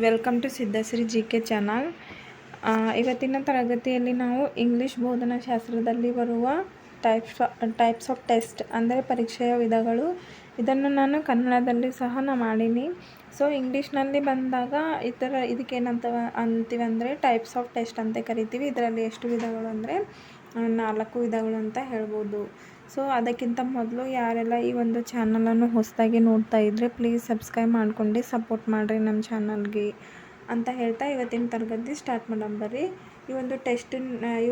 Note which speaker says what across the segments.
Speaker 1: Welcome to Siddhashri G K channel. ಇವತ್ತಿನ ತರಗತಿಯಲ್ಲಿ ನಾವು ಇಂಗ್ಲೀಷ್ ಬೋಧನಾಶಾಸ್ತ್ರದಲ್ಲಿ ಬರುವ ಟೈಪ್ಸ್ ಆಫ್ ಟೆಸ್ಟ್ ಅಂದರೆ ಪರೀಕ್ಷೆಯ ವಿಧಗಳು, ಇದನ್ನು ನಾನು ಕನ್ನಡದಲ್ಲಿ ಸಹ ಮಾಡೀನಿ. ಸೊ ಇಂಗ್ಲೀಷ್ನಲ್ಲಿ ಬಂದಾಗ ಇದಕ್ಕೇನಂತ ಅಂತೀವಿ ಅಂದರೆ ಟೈಪ್ಸ್ ಆಫ್ ಟೆಸ್ಟ್ ಅಂತ ಕರಿತೀವಿ. ಇದರಲ್ಲಿ ಎಷ್ಟು ವಿಧಗಳು ಅಂದರೆ 4 ವಿಧಗಳು ಅಂತ ಹೇಳ್ಬೋದು. ಸೊ ಅದಕ್ಕಿಂತ ಮೊದಲು ಯಾರೆಲ್ಲ ಈ ಒಂದು ಚಾನಲನ್ನು ಹೊಸದಾಗಿ ನೋಡ್ತಾ ಇದ್ದರೆ ಪ್ಲೀಸ್ ಸಬ್ಸ್ಕ್ರೈಬ್ ಮಾಡ್ಕೊಂಡು ಸಪೋರ್ಟ್ ಮಾಡಿರಿ ನಮ್ಮ ಚಾನಲ್ಗೆ ಅಂತ ಹೇಳ್ತಾ ಇವತ್ತಿನ ತರಗತಿ ಸ್ಟಾರ್ಟ್ ಮಾಡೋಣ ಬರ್ರಿ. ಈ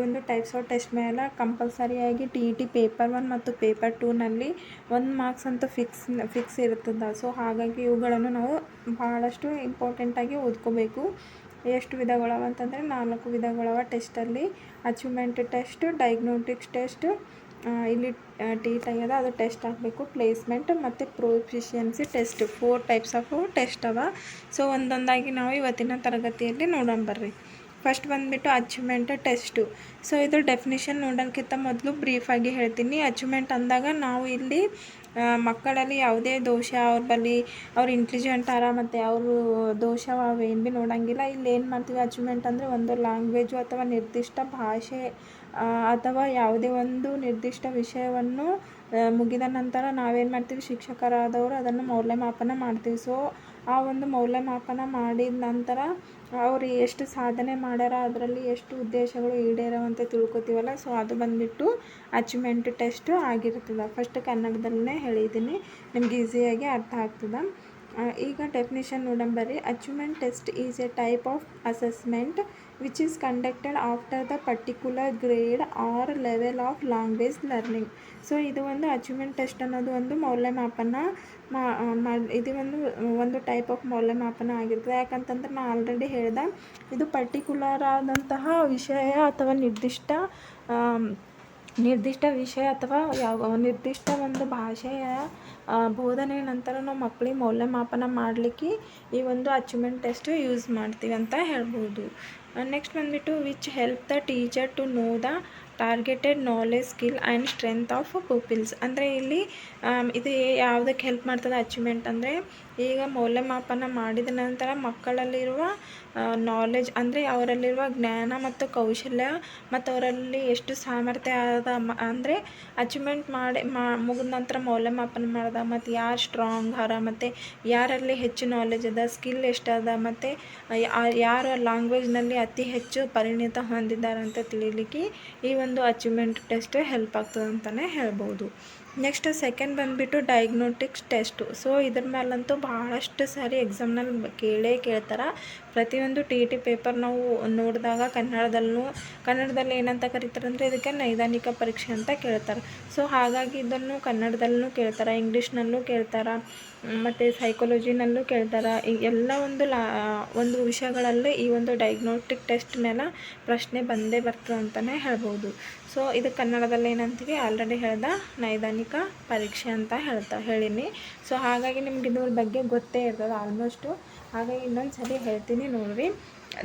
Speaker 1: ಒಂದು ಟೈಪ್ಸ್ ಆಫ್ ಟೆಸ್ಟ್ ಮೇಲೆ ಕಂಪಲ್ಸರಿಯಾಗಿ TET ಪೇಪರ್ 1 ಮತ್ತು ಪೇಪರ್ 2ನಲ್ಲಿ 1 ಮಾರ್ಕ್ಸ್ ಅಂತೂ ಫಿಕ್ಸ್ ಇರ್ತದೆ. ಸೊ ಹಾಗಾಗಿ ಇವುಗಳನ್ನು ನಾವು ಭಾಳಷ್ಟು ಇಂಪಾರ್ಟೆಂಟಾಗಿ ಓದ್ಕೋಬೇಕು. ಎಷ್ಟು ವಿಧಗಳವ ಅಂತಂದರೆ 4 ವಿಧಗಳವ ಟೆಸ್ಟಲ್ಲಿ. ಅಚೀವ್ಮೆಂಟ್ ಟೆಸ್ಟ್, ಡಯಾಗ್ನೋಸ್ಟಿಕ್ಸ್ ಟೆಸ್ಟ್, ಇಲ್ಲಿ TET ಆಗ್ಯದ ಅದು ಟೆಸ್ಟ್ ಆಗಬೇಕು, ಪ್ಲೇಸ್ಮೆಂಟ್ ಮತ್ತು proficiency test. 4 types of test ಅವ. ಸೊ ಒಂದೊಂದಾಗಿ ನಾವು ಇವತ್ತಿನ ತರಗತಿಯಲ್ಲಿ ನೋಡೋಣ ಬರ್ರಿ. ಫಸ್ಟ್ ಬಂದುಬಿಟ್ಟು ಅಚೀವ್ಮೆಂಟ್ ಟೆಸ್ಟು. ಸೊ ಇದು ಡೆಫಿನಿಷನ್ ನೋಡೋಕ್ಕಿಂತ ಮೊದಲು ಬ್ರೀಫಾಗಿ ಹೇಳ್ತೀನಿ. ಅಚೀವ್ಮೆಂಟ್ ಅಂದಾಗ ನಾವು ಇಲ್ಲಿ ಮಕ್ಕಳಲ್ಲಿ ಯಾವುದೇ ದೋಷ ಅವ್ರು ಇಂಟೆಲಿಜೆಂಟ್ ಆರ ಮತ್ತು ಅವರು ದೋಷ ಅವೇನು ಭೀ ನೋಡೋಂಗಿಲ್ಲ. ಇಲ್ಲಿ ಏನು ಮಾಡ್ತೀವಿ, ಅಚೀವ್ಮೆಂಟ್ ಅಂದರೆ ಒಂದು ಲ್ಯಾಂಗ್ವೇಜು ಅಥವಾ ನಿರ್ದಿಷ್ಟ ಭಾಷೆ ಅಥವಾ ಯಾವುದೇ ಒಂದು ನಿರ್ದಿಷ್ಟ ವಿಷಯವನ್ನು ಮುಗಿದ ನಂತರ ನಾವೇನು ಮಾಡ್ತೀವಿ, ಶಿಕ್ಷಕರಾದವರು ಅದನ್ನು ಮೌಲ್ಯಮಾಪನ ಮಾಡ್ತೀವಿ. ಸೊ ಆ ಒಂದು ಮೌಲ್ಯಮಾಪನ ಮಾಡಿದ ನಂತರ ಅವರು ಎಷ್ಟು ಸಾಧನೆ ಮಾಡ್ಯಾರ, ಅದರಲ್ಲಿ ಎಷ್ಟು ಉದ್ದೇಶಗಳು ಈಡೇರವಂತ ತಿಳ್ಕೊತೀವಲ್ಲ. ಸೊ ಅದು ಬಂದುಬಿಟ್ಟು ಅಚೀವ್ಮೆಂಟ್ ಟೆಸ್ಟ್ ಆಗಿರ್ತದೆ. ಫಸ್ಟ್ ಕನ್ನಡದಲ್ಲೇ ಹೇಳಿದ್ದೀನಿ, ನಿಮ್ಗೆ ಈಸಿಯಾಗಿ ಅರ್ಥ ಆಗ್ತದೆ. ಈಗ ಡೆಫಿನಿಷನ್ ನೋಡೋಣ ಬರ್ರಿ. Achievement test is a type of assessment which is conducted after the particular grade or level of language learning. So ಇದು ಒಂದು ಅಚೀವ್ಮೆಂಟ್ ಟೆಸ್ಟ್ ಅನ್ನೋದು ಒಂದು ಮೌಲ್ಯಮಾಪನ ಇದು ಒಂದು ಟೈಪ್ ಆಫ್ ಮೌಲ್ಯಮಾಪನ ಆಗಿರ್ತದೆ. ಯಾಕಂತಂದ್ರೆ ನಾನು ಆಲ್ರೆಡಿ ಹೇಳ್ದೆ, ಇದು ಪರ್ಟಿಕ್ಯುಲರ್ ಆದಂತಹ ವಿಷಯ ಅಥವಾ ನಿರ್ದಿಷ್ಟ ವಿಷಯ ಅಥವಾ ನಿರ್ದಿಷ್ಟ ಒಂದು ಭಾಷೆಯ ಬೋಧನೆ ನಂತರ ನಾವು ಮಕ್ಕಳಿಗೆ ಮೌಲ್ಯಮಾಪನ ಮಾಡಲಿಕ್ಕೆ ಈ ಒಂದು ಅಚೀವ್ಮೆಂಟ್ ಟೆಸ್ಟ್ ಯೂಸ್ ಮಾಡ್ತೀವಿ ಅಂತ ಹೇಳ್ಬೋದು. ನೆಕ್ಸ್ಟ್ ಬಂದುಬಿಟ್ಟು which help the teacher to know the targeted knowledge, skill and strength of pupils. ಅಂದರೆ ಇಲ್ಲಿ ಇದು ಯಾವುದಕ್ಕೆ ಹೆಲ್ಪ್ ಮಾಡ್ತದೆ ಅಚೀವ್ಮೆಂಟ್ ಅಂದರೆ, ಈಗ ಮೌಲ್ಯಮಾಪನ ಮಾಡಿದ ನಂತರ ಮಕ್ಕಳಲ್ಲಿರುವ ನಾಲೆಜ್ ಅಂದರೆ ಅವರಲ್ಲಿರುವ ಜ್ಞಾನ ಮತ್ತು ಕೌಶಲ್ಯ ಮತ್ತು ಅವರಲ್ಲಿ ಎಷ್ಟು ಸಾಮರ್ಥ್ಯ ಆದ ಅಂದರೆ ಅಚೀವ್ಮೆಂಟ್ ಮುಗಿದ ನಂತರ ಮೌಲ್ಯಮಾಪನ ಮಾಡ್ದೆ ಮತ್ತು ಯಾರು ಸ್ಟ್ರಾಂಗ್ ಆರ ಮತ್ತು ಯಾರಲ್ಲಿ ಹೆಚ್ಚು ನಾಲೆಜ್ ಅದ, ಸ್ಕಿಲ್ ಎಷ್ಟದ ಮತ್ತು ಯಾರು ಲ್ಯಾಂಗ್ವೇಜ್ನಲ್ಲಿ ಅತಿ ಹೆಚ್ಚು ಪರಿಣಿತ ಹೊಂದಿದ್ದಾರೆ ಅಂತ ತಿಳಿಲಿಕ್ಕೆ ಈ ಒಂದು ಅಚೀವ್ಮೆಂಟ್ ಟೆಸ್ಟ್ ಹೆಲ್ಪ್ ಆಗ್ತದೆ ಅಂತಲೇ ಹೇಳ್ಬೋದು. ನೆಕ್ಸ್ಟ್ ಸೆಕೆಂಡ್ ಬಂದುಬಿಟ್ಟು ಡಯಾಗ್ನೋಸ್ಟಿಕ್ಸ್ ಟೆಸ್ಟು. ಸೊ ಇದ್ರ ಮೇಲಂತೂ ಭಾಳಷ್ಟು ಸಾರಿ ಎಕ್ಸಾಮ್ನಲ್ಲಿ ಕೇಳ್ತಾರೆ. ಪ್ರತಿಯೊಂದು TET ಪೇಪರ್ ನಾವು ನೋಡಿದಾಗ ಕನ್ನಡದಲ್ಲಿ ಏನಂತ ಕರೀತಾರೆ ಅಂದರೆ ಇದಕ್ಕೆ ನೈದಾನಿಕ ಪರೀಕ್ಷೆ ಅಂತ ಕೇಳ್ತಾರೆ. ಸೊ ಹಾಗಾಗಿ ಇದನ್ನು ಕನ್ನಡದಲ್ಲೂ ಕೇಳ್ತಾರೆ, ಇಂಗ್ಲೀಷ್ನಲ್ಲೂ ಕೇಳ್ತಾರೆ ಮತ್ತು ಸೈಕಾಲಜಿನಲ್ಲೂ ಕೇಳ್ತಾರೆ. ಎಲ್ಲ ಒಂದು ವಿಷಯಗಳಲ್ಲಿ ಈ ಒಂದು ಡಯಾಗ್ನೋಸ್ಟಿಕ್ ಟೆಸ್ಟ್ ಮೇಲೆ ಪ್ರಶ್ನೆ ಬಂದೇ ಬರ್ತದೆ ಅಂತಲೇ ಹೇಳ್ಬೋದು. ಸೊ ಇದು ಕನ್ನಡದಲ್ಲಿ ಏನಂತೀವಿ ಆಲ್ರೆಡಿ ಹೇಳ್ದೆ, ನೈದಾನಿಕ ಪರೀಕ್ಷೆ ಅಂತ ಹೇಳೀನಿ. ಸೊ ಹಾಗಾಗಿ ನಿಮ್ಗೆ ಇದ್ರ ಬಗ್ಗೆ ಗೊತ್ತೇ ಇರ್ತದೆ ಆಲ್ಮೋಸ್ಟು. ಹಾಗಾಗಿ ಇನ್ನೊಂದು ಸಲ ಹೇಳ್ತೀನಿ ನೋಡ್ರಿ.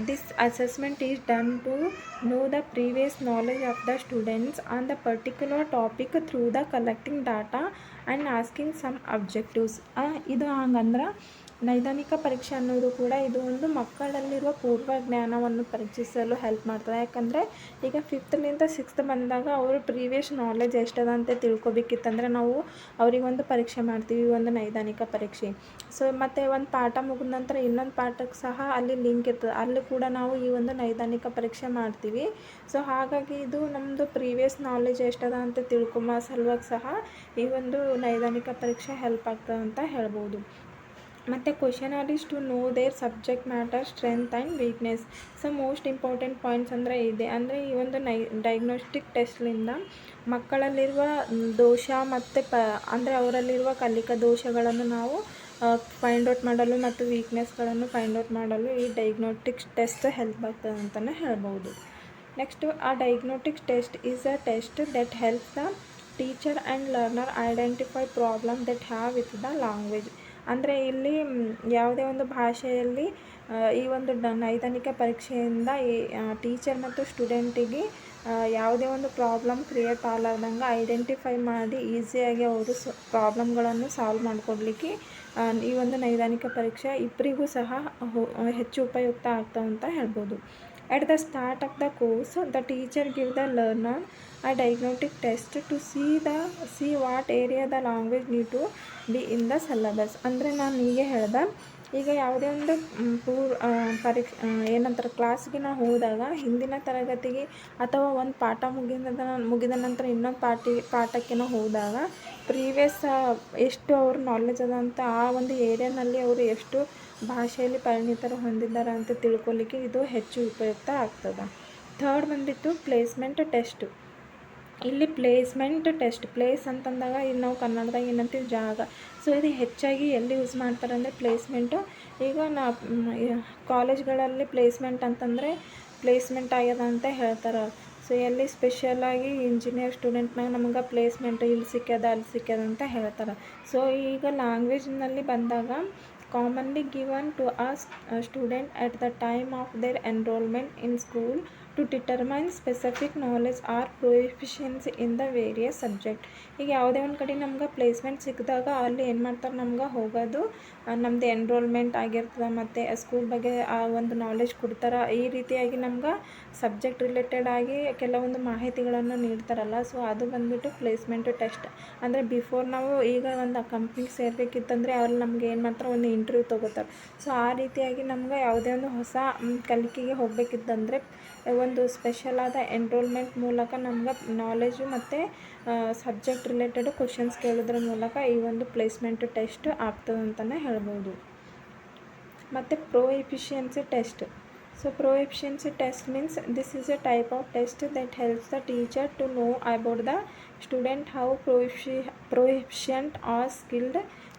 Speaker 1: This assessment is done to know the previous knowledge of the students on the particular topic through the collecting data and asking some objectives. ಇದು ಹಂಗಂದ್ರೆ ನೈದಾನಿಕ ಪರೀಕ್ಷೆ ಅನ್ನೋದು ಕೂಡ ಇದು ಒಂದು ಮಕ್ಕಳಲ್ಲಿರುವ ಪೂರ್ವ ಜ್ಞಾನವನ್ನು ಪರೀಕ್ಷಿಸಲು ಹೆಲ್ಪ್ ಮಾಡ್ತದೆ. ಯಾಕಂದರೆ ಈಗ 5th 6th ಬಂದಾಗ ಅವರು ಪ್ರೀವಿಯಸ್ ನಾಲೆಜ್ ಎಷ್ಟದ ಅಂತ ತಿಳ್ಕೊಬೇಕಿತ್ತಂದರೆ ನಾವು ಅವರಿಗೊಂದು ಪರೀಕ್ಷೆ ಮಾಡ್ತೀವಿ, ಒಂದು ನೈದಾನಿಕ ಪರೀಕ್ಷೆ. ಸೊ ಮತ್ತು ಒಂದು ಪಾಠ ಮುಗಿದ ನಂತರ ಇನ್ನೊಂದು ಪಾಠಕ್ಕೆ ಸಹ ಅಲ್ಲಿ ಲಿಂಕ್ ಇರ್ತದೆ, ಅಲ್ಲಿ ಕೂಡ ನಾವು ಈ ಒಂದು ನೈದಾನಿಕ ಪರೀಕ್ಷೆ ಮಾಡ್ತೀವಿ. ಸೊ ಹಾಗಾಗಿ ಇದು ನಮ್ಮದು ಪ್ರೀವಿಯಸ್ ನಾಲೆಜ್ ಎಷ್ಟದ ಅಂತ ತಿಳ್ಕೊಂಬ ಸಲುವಾಗಿ ಸಹ ಈ ಒಂದು ನೈದಾನಿಕ ಪರೀಕ್ಷೆ ಹೆಲ್ಪ್ ಆಗ್ತದೆ ಅಂತ ಹೇಳ್ಬೋದು. ಮತ್ತು questionnaires to know their subject matter, strength and weakness. So most important points ಅಂದರೆ ಇದೆ. ಅಂದರೆ ಈ ಒಂದು ಡಯಾಗ್ನೋಸ್ಟಿಕ್ ಟೆಸ್ಟ್ಲಿಂದ ಮಕ್ಕಳಲ್ಲಿರುವ ದೋಷ ಮತ್ತು ಅಂದರೆ ಅವರಲ್ಲಿರುವ ಕಲಿಕಾ ದೋಷಗಳನ್ನು ನಾವು ಫೈಂಡ್ ಔಟ್ ಮಾಡಲು ಮತ್ತು ವೀಕ್ನೆಸ್ಗಳನ್ನು ಫೈಂಡ್ ಔಟ್ ಮಾಡಲು ಈ ಡಯಾಗ್ನೋಸ್ಟಿಕ್ ಟೆಸ್ಟ್ ಹೆಲ್ಪ್ ಆಗ್ತದೆ ಅಂತಲೇ ಹೇಳ್ಬೋದು. ನೆಕ್ಸ್ಟು ಆ diagnostic test is a test that helps the teacher and learner identify problem that have with the language. ಅಂದರೆ ಇಲ್ಲಿ ಯಾವುದೇ ಒಂದು ಭಾಷೆಯಲ್ಲಿ ಈ ಒಂದು ನೈದಾನಿಕ ಪರೀಕ್ಷೆಯಿಂದ ಈ ಟೀಚರ್ ಮತ್ತು ಸ್ಟೂಡೆಂಟಿಗೆ ಯಾವುದೇ ಒಂದು ಪ್ರಾಬ್ಲಮ್ ಕ್ರಿಯೇಟ್ ಆಗಲಾರ್ದಂಗೆ ಐಡೆಂಟಿಫೈ ಮಾಡಿ ಈಸಿಯಾಗಿ ಅವರು ಪ್ರಾಬ್ಲಮ್ಗಳನ್ನು ಸಾಲ್ವ್ ಮಾಡಿಕೊಡ್ಲಿಕ್ಕೆ ಈ ಒಂದು ನೈದಾನಿಕ ಪರೀಕ್ಷೆ ಇಬ್ಬರಿಗೂ ಸಹ ಹೆಚ್ಚು ಉಪಯುಕ್ತ ಆಗ್ತಾವೆ ಅಂತ ಹೇಳ್ಬೋದು. At the start of the course, the teacher give the learner a diagnostic test to see what area the language need to be in the syllabus. ಅಂದರೆ ನಾನು ಹೀಗೆ ಹೇಳ್ದೆ, ಈಗ ಯಾವುದೇ ಒಂದು ಪರೀಕ್ಷೆ ಏನಂತಾರೆ ಕ್ಲಾಸ್ಗೆ ನಾವು ಹೋದಾಗ ಹಿಂದಿನ ತರಗತಿಗೆ ಅಥವಾ ಒಂದು ಪಾಠ ಮುಗಿದ ನಂತರ ಇನ್ನೊಂದು ಪಾಠಕ್ಕೆ ನಾವು ಹೋದಾಗ ಪ್ರೀವಿಯಸ್ ಎಷ್ಟು ಅವ್ರ ನಾಲೆಜ್ ಅದ ಅಂತ ಆ ಒಂದು ಏರಿಯಾನಲ್ಲಿ ಅವರು ಎಷ್ಟು ಭಾಷೆಯಲ್ಲಿ ಪರಿಣಿತರು ಹೊಂದಿದ್ದಾರೆ ಅಂತ ತಿಳ್ಕೊಲಿಕ್ಕೆ ಇದು ಹೆಚ್ಚು ಉಪಯುಕ್ತ ಆಗ್ತದೆ. ಥರ್ಡ್ ಬಂದುಬಿಟ್ಟು ಪ್ಲೇಸ್ಮೆಂಟ್ ಟೆಸ್ಟು. ಇಲ್ಲಿ ಪ್ಲೇಸ್ಮೆಂಟ್ ಟೆಸ್ಟ್, ಪ್ಲೇಸ್ ಅಂತಂದಾಗ ಇಲ್ಲಿ ನಾವು ಕನ್ನಡದಾಗ ಏನಂತೀವಿ ಜಾಗ. ಸೊ ಇದು ಹೆಚ್ಚಾಗಿ ಎಲ್ಲಿ ಯೂಸ್ ಮಾಡ್ತಾರೆ ಅಂದರೆ ಪ್ಲೇಸ್ಮೆಂಟು. ಈಗ ಕಾಲೇಜ್ಗಳಲ್ಲಿ ಪ್ಲೇಸ್ಮೆಂಟ್ ಅಂತಂದರೆ ಪ್ಲೇಸ್ಮೆಂಟ್ ಆಗ್ಯದ ಅಂತ ಹೇಳ್ತಾರೆ. ಸೊ ಎಲ್ಲಿ ಸ್ಪೆಷಲಾಗಿ ಇಂಜಿನಿಯರ್ ಸ್ಟೂಡೆಂಟ್ನಾಗ ನಮಗೆ ಪ್ಲೇಸ್ಮೆಂಟ್ ಇಲ್ಲಿ ಸಿಕ್ಕ್ಯದ ಅಲ್ಲಿ ಸಿಕ್ಕ್ಯದ ಅಂತ ಹೇಳ್ತಾರೆ. ಸೊ ಈಗ ಲ್ಯಾಂಗ್ವೇಜ್ನಲ್ಲಿ ಬಂದಾಗ commonly given to a student at the time of their enrollment in school to determine specific knowledge or proficiency in the various subject. ಈಗ ಯಾವುದೇ ಒಂದು ಕಡೆ ನಮ್ಗೆ ಪ್ಲೇಸ್ಮೆಂಟ್ ಸಿಕ್ಕಿದಾಗ ಅಲ್ಲಿ ಏನು ಮಾಡ್ತಾರೆ, ನಮ್ಗೆ ಹೋಗೋದು ನಮ್ಮದು ಎನ್ರೋಲ್ಮೆಂಟ್ ಆಗಿರ್ತದೆ ಮತ್ತು ಸ್ಕೂಲ್ ಬಗ್ಗೆ ಆ ಒಂದು ನಾಲೆಜ್ ಕೊಡ್ತಾರೆ. ಈ ರೀತಿಯಾಗಿ ನಮ್ಗೆ ಸಬ್ಜೆಕ್ಟ್ ರಿಲೇಟೆಡ್ ಆಗಿ ಕೆಲವೊಂದು ಮಾಹಿತಿಗಳನ್ನು ನೀಡ್ತಾರಲ್ಲ, ಸೊ ಅದು ಬಂದುಬಿಟ್ಟು ಪ್ಲೇಸ್ಮೆಂಟ್ ಟೆಸ್ಟ್. ಅಂದರೆ ಬಿಫೋರ್ ನಾವು ಈಗ ಒಂದು ಕಂಪ್ನಿಗೆ ಸೇರಬೇಕಿತ್ತಂದರೆ ಅವ್ರು ನಮ್ಗೆ ಏನು ಮಾಡ್ತಾರೆ, ಒಂದು ಇಂಟರ್ವ್ಯೂ ತೊಗೋತಾರೆ. ಸೊ ಆ ರೀತಿಯಾಗಿ ನಮ್ಗೆ ಯಾವುದೇ ಒಂದು ಹೊಸ ಕಲಿಕೆಗೆ ಹೋಗಬೇಕಿತ್ತಂದರೆ ಒಂದು ಸ್ಪೆಷಲ್ ಆದ ಎನ್ರೋಲ್ಮೆಂಟ್ ಮೂಲಕ ನಮ್ಗೆ ನಾಲೆಜು ಮತ್ತು ಸಬ್ಜೆಕ್ಟ್ ರಿಲೇಟೆಡ್ ಕ್ವಶನ್ಸ್ ಕೇಳೋದ್ರ ಮೂಲಕ ಈ ಒಂದು ಪ್ಲೇಸ್ಮೆಂಟ್ ಟೆಸ್ಟ್ ಆಗ್ತದೆ ಅಂತಲೇ ಹೇಳ್ಬೋದು. ಮತ್ತು ಪ್ರೊಎಫಿಷಿಯನ್ಸಿ test. So proficiency test means this is a type of test that helps the teacher to know about the student how proficient or skilled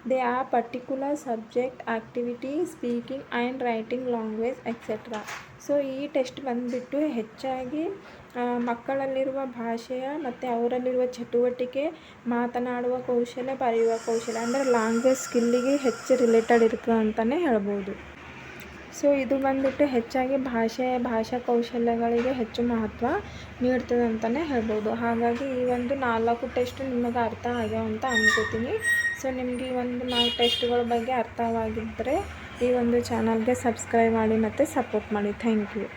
Speaker 1: they are particular subject, activity, speaking and writing language etc. So ಈ test ಬಂದುಬಿಟ್ಟು ಹೆಚ್ಚಾಗಿ ಮಕ್ಕಳಲ್ಲಿರುವ ಭಾಷೆಯ ಮತ್ತು ಅವರಲ್ಲಿರುವ ಚಟುವಟಿಕೆ, ಮಾತನಾಡುವ ಕೌಶಲ್ಯ, ಬರೆಯುವ ಕೌಶಲ್ಯ ಅಂದರೆ ಲ್ಯಾಂಗ್ವೇಜ್ ಸ್ಕಿಲ್ಲಿಗೆ ಹೆಚ್ಚು ರಿಲೇಟೆಡ್ ಇರ್ತದೆ ಅಂತಲೇ ಹೇಳ್ಬೋದು. ಸೊ ಇದು ಬಂದುಬಿಟ್ಟು ಹೆಚ್ಚಾಗಿ ಭಾಷಾ ಕೌಶಲ್ಯಗಳಿಗೆ ಹೆಚ್ಚು ಮಹತ್ವ ನೀಡ್ತದೆ ಅಂತಲೇ ಹೇಳ್ಬೋದು. ಹಾಗಾಗಿ ಈ ಒಂದು 4 ಟೆಸ್ಟ್ ನಿಮಗೆ ಅರ್ಥ ಆಗ್ಯಾವ ಅಂತ ಅಂದ್ಕೋತೀನಿ. ಸೊ ನಿಮಗೆ ಈ ಒಂದು 4 ಟೆಸ್ಟ್ಗಳ ಬಗ್ಗೆ ಅರ್ಥವಾಗಿದ್ದರೆ ಈ ಒಂದು ಚಾನಲ್ಗೆ ಸಬ್ಸ್ಕ್ರೈಬ್ ಮಾಡಿ ಮತ್ತು ಸಪೋರ್ಟ್ ಮಾಡಿ. Thank you.